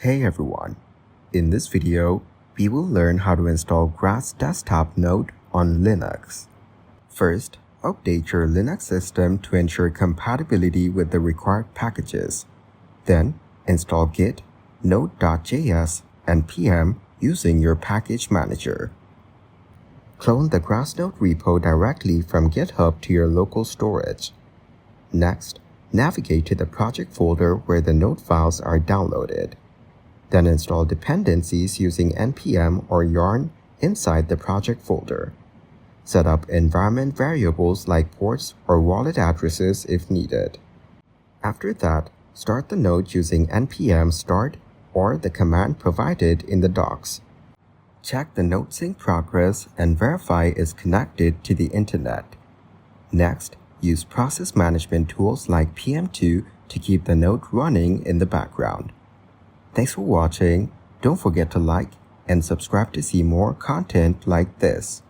Hey everyone! In this video, we will learn how to install Grass Desktop Node on Linux. First, update your Linux system to ensure compatibility with the required packages. Then, install Git, Node.js, and npm using your package manager. Clone the Grassnode repo directly from GitHub to your local storage. Next, navigate to the project folder where the node files are downloaded. Then install dependencies using npm or yarn inside the project folder. Set up environment variables like ports or wallet addresses if needed. After that, start the node using npm start or the command provided in the docs. Check the node sync progress and verify it's connected to the internet. Next, use process management tools like PM2 to keep the node running in the background. Thanks for watching. Don't forget to like and subscribe to see more content like this.